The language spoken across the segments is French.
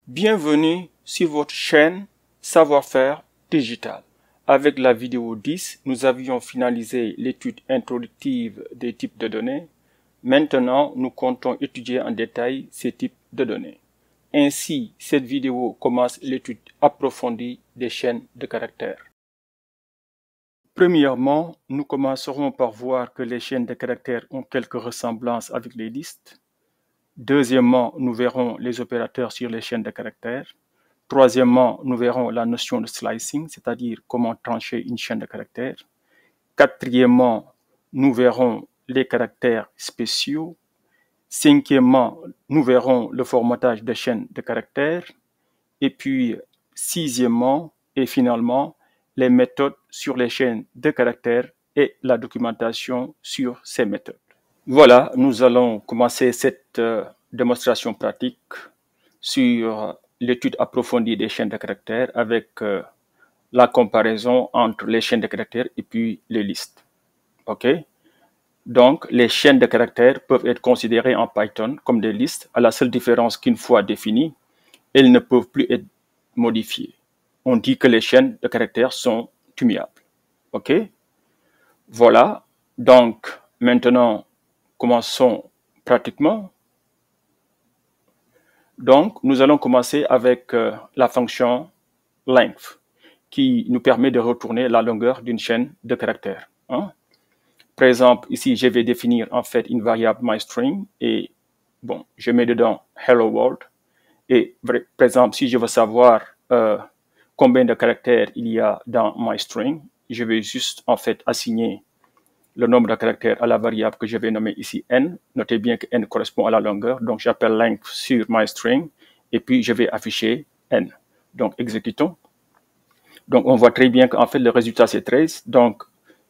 Bienvenue sur votre chaîne Savoir-faire digital. Avec la vidéo 10, nous avions finalisé l'étude introductive des types de données. Maintenant, nous comptons étudier en détail ces types de données. Ainsi, cette vidéo commence l'étude approfondie des chaînes de caractères. Premièrement, nous commencerons par voir que les chaînes de caractères ont quelques ressemblances avec les listes. Deuxièmement, nous verrons les opérateurs sur les chaînes de caractères. Troisièmement, nous verrons la notion de slicing, c'est-à-dire comment trancher une chaîne de caractères. Quatrièmement, nous verrons les caractères spéciaux. Cinquièmement, nous verrons le formatage de chaînes de caractères. Et puis, sixièmement et finalement, les méthodes sur les chaînes de caractères et la documentation sur ces méthodes. Voilà, nous allons commencer cette démonstration pratique sur l'étude approfondie des chaînes de caractères avec la comparaison entre les chaînes de caractères et puis les listes. OK? Donc, les chaînes de caractères peuvent être considérées en Python comme des listes, à la seule différence qu'une fois définies, elles ne peuvent plus être modifiées. On dit que les chaînes de caractères sont immuables. OK? Voilà. Donc, maintenant, commençons pratiquement. Donc, nous allons commencer avec la fonction length qui nous permet de retourner la longueur d'une chaîne de caractères. Hein? Par exemple, ici, je vais définir en fait une variable myString et bon, je mets dedans hello world. Et par exemple, si je veux savoir combien de caractères il y a dans myString, je vais juste en fait assigner le nombre de caractères à la variable que je vais nommer ici n. Notez bien que n correspond à la longueur, donc j'appelle length sur myString et puis je vais afficher n. Donc exécutons. Donc on voit très bien qu'en fait le résultat c'est 13. Donc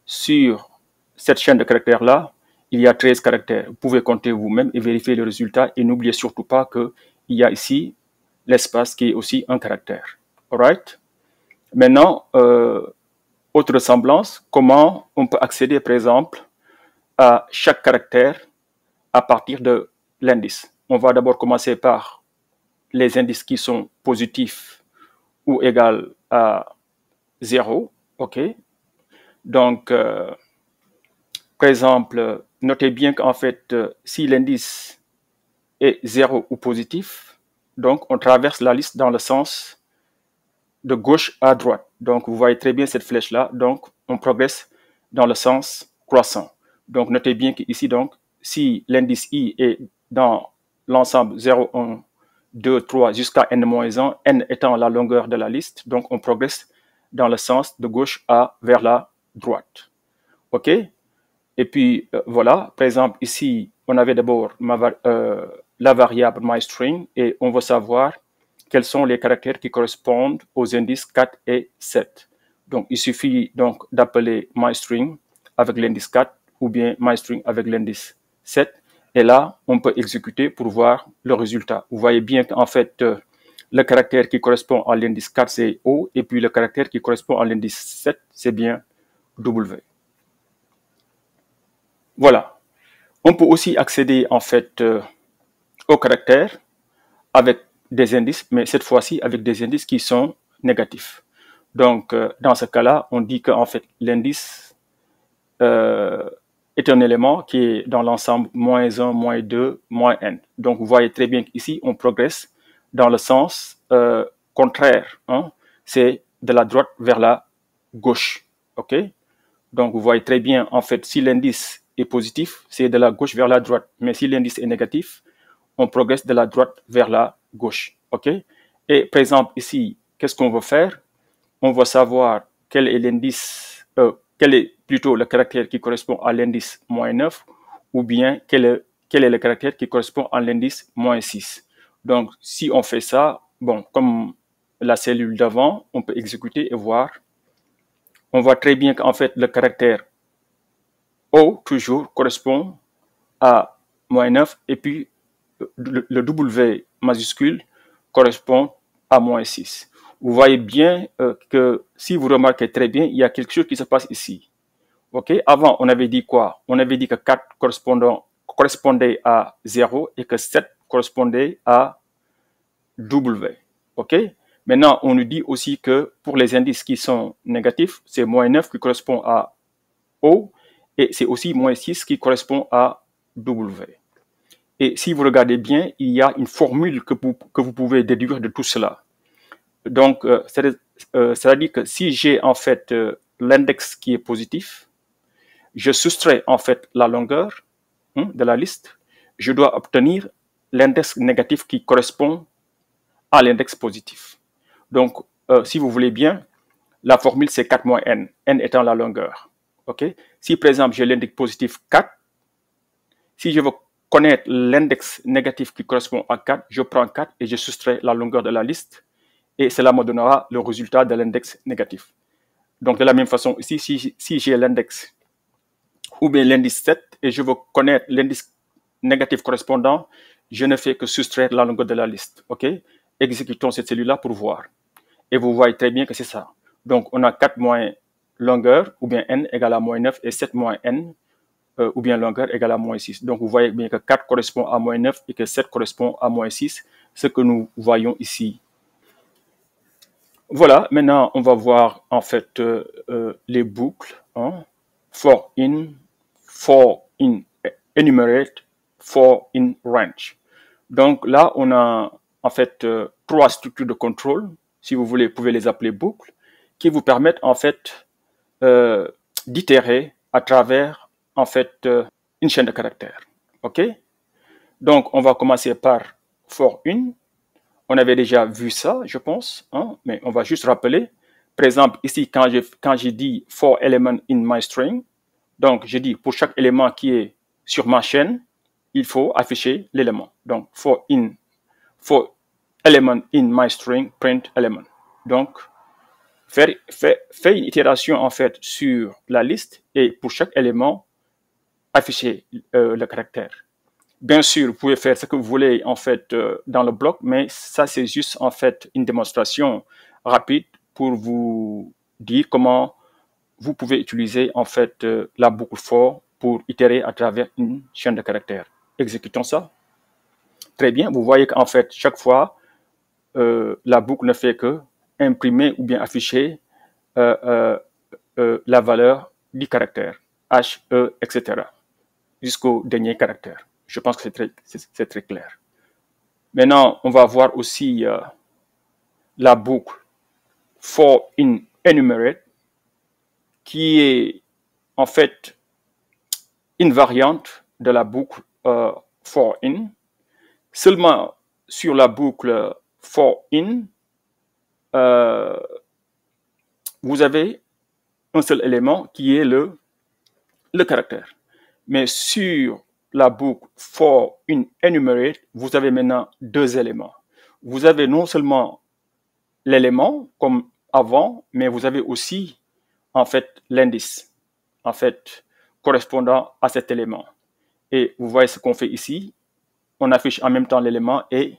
sur cette chaîne de caractères là, il y a 13 caractères. Vous pouvez compter vous-même et vérifier le résultat et n'oubliez surtout pas qu'il y a ici l'espace qui est aussi un caractère. Alright? Maintenant, autre ressemblance, comment on peut accéder par exemple à chaque caractère à partir de l'indice. On va d'abord commencer par les indices qui sont positifs ou égaux à 0. OK? Donc, par exemple, notez bien qu'en fait, si l'indice est 0 ou positif, donc on traverse la liste dans le sens de gauche à droite. Donc, vous voyez très bien cette flèche-là. Donc, on progresse dans le sens croissant. Donc, notez bien qu'ici, donc, si l'indice i est dans l'ensemble 0, 1, 2, 3 jusqu'à n-1, n étant la longueur de la liste, donc on progresse dans le sens de gauche à vers la droite. OK? Et puis, voilà, par exemple, ici, on avait d'abord la variable myString et on veut savoir quels sont les caractères qui correspondent aux indices 4 et 7. Donc, il suffit donc d'appeler myString avec l'indice 4 ou bien myString avec l'indice 7. Et là, on peut exécuter pour voir le résultat. Vous voyez bien qu'en fait, le caractère qui correspond à l'indice 4, c'est O, et puis le caractère qui correspond à l'indice 7, c'est bien W. Voilà. On peut aussi accéder en fait aux caractères avec des indices, mais cette fois-ci avec des indices qui sont négatifs. Donc, dans ce cas-là, on dit qu'en fait, l'indice est un élément qui est dans l'ensemble -1, -2, -n. Donc, vous voyez très bien qu'ici, on progresse dans le sens contraire. Hein? C'est de la droite vers la gauche. OK? Donc, vous voyez très bien, en fait, si l'indice est positif, c'est de la gauche vers la droite. Mais si l'indice est négatif, on progresse de la droite vers la gauche. OK? Et par exemple, ici, qu'est-ce qu'on veut faire? On veut savoir quel est l'indice, quel est plutôt le caractère qui correspond à l'indice -9 ou bien quel est le caractère qui correspond à l'indice -6. Donc, si on fait ça, bon, comme la cellule d'avant, on peut exécuter et voir. On voit très bien qu'en fait, le caractère O, toujours, correspond à -9 et puis le W majuscule correspond à -6. Vous voyez bien que si vous remarquez très bien, il y a quelque chose qui se passe ici. OK? Avant, on avait dit quoi? On avait dit que 4 correspondait à 0 et que 7 correspondait à W. OK? Maintenant, on nous dit aussi que pour les indices qui sont négatifs, c'est -9 qui correspond à O et c'est aussi -6 qui correspond à W. Et si vous regardez bien, il y a une formule que vous pouvez déduire de tout cela. Donc, c'est-à-dire que si j'ai en fait l'index qui est positif, je soustrais en fait la longueur de la liste, je dois obtenir l'index négatif qui correspond à l'index positif. Donc, si vous voulez bien, la formule c'est 4 moins n, n étant la longueur. Okay? Si par exemple j'ai l'index positif 4, si je veux connaître l'index négatif qui correspond à 4, je prends 4 et je soustrais la longueur de la liste et cela me donnera le résultat de l'index négatif. Donc de la même façon, ici, si j'ai l'index ou bien l'indice 7 et je veux connaître l'indice négatif correspondant, je ne fais que soustraire la longueur de la liste. Ok? Exécutons cette cellule-là pour voir. Et vous voyez très bien que c'est ça. Donc, on a 4 moins longueur, ou bien n égale à -9, et 7 moins n, ou bien longueur égale à -6. Donc, vous voyez bien que 4 correspond à -9 et que 7 correspond à -6, ce que nous voyons ici. Voilà, maintenant, on va voir en fait les boucles. Hein? For in enumerate, for in range. Donc là, on a en fait trois structures de contrôle, si vous voulez, vous pouvez les appeler boucles, qui vous permettent en fait d'itérer à travers en fait une chaîne de caractères. Ok? Donc on va commencer par for in. On avait déjà vu ça, je pense, hein, mais on va juste rappeler. Par exemple, ici, quand j'ai dit for element in my string, donc je dis pour chaque élément qui est sur ma chaîne, il faut afficher l'élément. Donc for element in my string, print element. Donc faire une itération en fait sur la liste et pour chaque élément afficher le caractère. Bien sûr, vous pouvez faire ce que vous voulez en fait dans le bloc, mais ça c'est juste en fait une démonstration rapide pour vous dire comment vous pouvez utiliser en fait la boucle for pour itérer à travers une chaîne de caractères. Exécutons ça. Très bien, vous voyez qu'en fait chaque fois la boucle ne fait que imprimer ou bien afficher la valeur du caractère H, E, etc. jusqu'au dernier caractère. Je pense que c'est très clair. Maintenant, on va voir aussi la boucle for in enumerate, qui est en fait une variante de la boucle for in. Seulement sur la boucle for in, vous avez un seul élément qui est le caractère. Mais sur la boucle for in enumerate, vous avez maintenant deux éléments. Vous avez non seulement l'élément comme avant, mais vous avez aussi en fait l'indice en fait correspondant à cet élément. Et vous voyez ce qu'on fait ici. On affiche en même temps l'élément et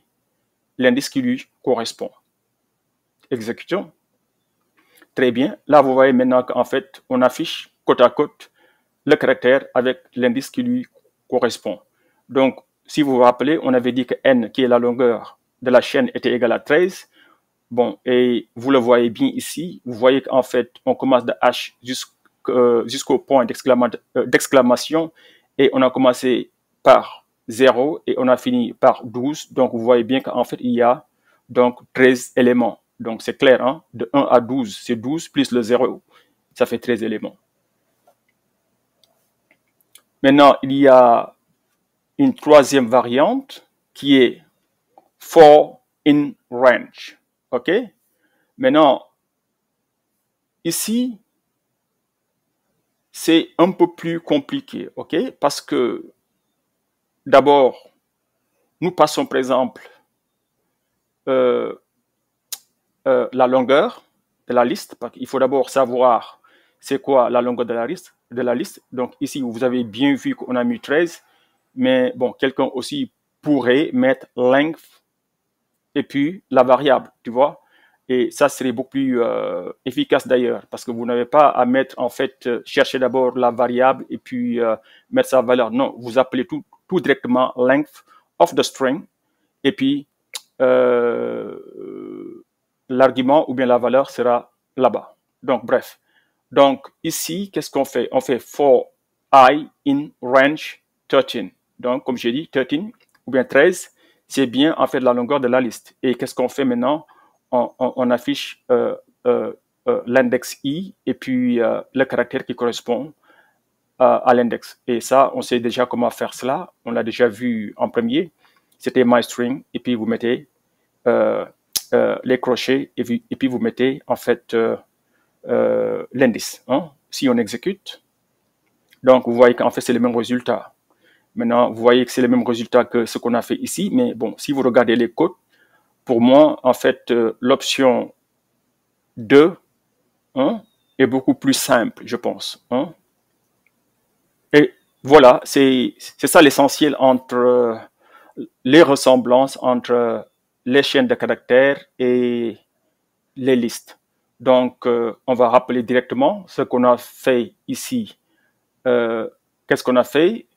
l'indice qui lui correspond. Exécutons. Très bien. Là, vous voyez maintenant qu'en fait, on affiche côte à côte le caractère avec l'indice qui lui correspond. Donc, si vous vous rappelez, on avait dit que n, qui est la longueur de la chaîne, était égale à 13. Bon, et vous le voyez bien ici. Vous voyez qu'en fait, on commence de h jusqu'au point d'exclamation et on a commencé par 0 et on a fini par 12. Donc, vous voyez bien qu'en fait, il y a donc 13 éléments. Donc, c'est clair, hein? De 1 à 12, c'est 12 plus le 0, ça fait 13 éléments. Maintenant, il y a une troisième variante qui est for in range. OK? Maintenant, ici, c'est un peu plus compliqué. OK? Parce que d'abord, nous passons par exemple la longueur de la liste. Il faut d'abord savoir c'est quoi la longueur de la liste. Donc ici, vous avez bien vu qu'on a mis 13. Mais bon, quelqu'un aussi pourrait mettre length et puis la variable, tu vois. Et ça serait beaucoup plus efficace d'ailleurs, parce que vous n'avez pas à mettre, en fait, chercher d'abord la variable et puis mettre sa valeur. Non, vous appelez tout directement length of the string et puis l'argument ou bien la valeur sera là-bas. Donc, bref. Donc, ici, qu'est-ce qu'on fait? On fait for I in range 13. Donc, comme j'ai dit, 13 ou bien 13, c'est bien en fait la longueur de la liste. Et qu'est-ce qu'on fait maintenant? On affiche l'index I et puis le caractère qui correspond à l'index. Et ça, on sait déjà comment faire cela. On l'a déjà vu en premier. C'était myString. Et puis, vous mettez les crochets et puis vous mettez en fait l'indice. Hein, si on exécute, donc vous voyez qu'en fait c'est le même résultat. Maintenant, vous voyez que c'est le même résultat que ce qu'on a fait ici, mais bon, si vous regardez les codes, pour moi, en fait, l'option 2 hein, est beaucoup plus simple, je pense. Hein. Et voilà, c'est ça l'essentiel entre les ressemblances entre les chaînes de caractères et les listes. Donc, on va rappeler directement ce qu'on a fait ici. Qu'est-ce qu'on a fait?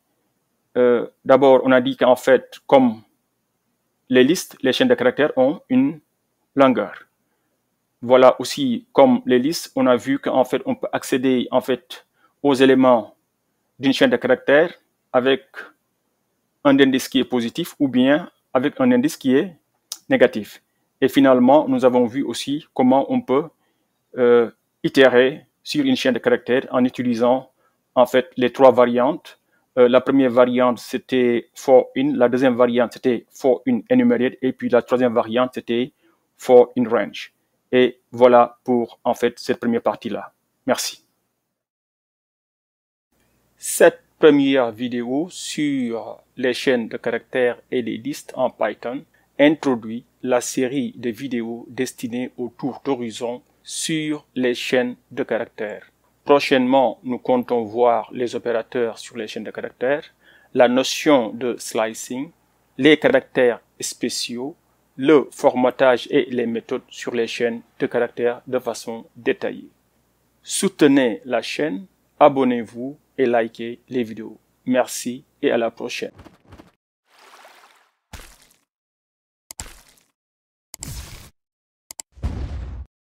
D'abord, on a dit qu'en fait, comme les listes, les chaînes de caractères ont une longueur. Voilà aussi, comme les listes, on a vu qu'en fait, on peut accéder en fait aux éléments d'une chaîne de caractères avec un indice qui est positif ou bien avec un indice qui est négatif. Et finalement, nous avons vu aussi comment on peut itérer sur une chaîne de caractères en utilisant en fait les trois variantes. La première variante c'était for in, la deuxième variante c'était for in enumerated et puis la troisième variante c'était for in range. Et voilà pour en fait cette première partie-là. Merci. Cette première vidéo sur les chaînes de caractères et les listes en Python introduit la série de vidéos destinées au tour d'horizon sur les chaînes de caractères. Prochainement, nous comptons voir les opérateurs sur les chaînes de caractères, la notion de slicing, les caractères spéciaux, le formatage et les méthodes sur les chaînes de caractères de façon détaillée. Soutenez la chaîne, abonnez-vous et likez les vidéos. Merci et à la prochaine.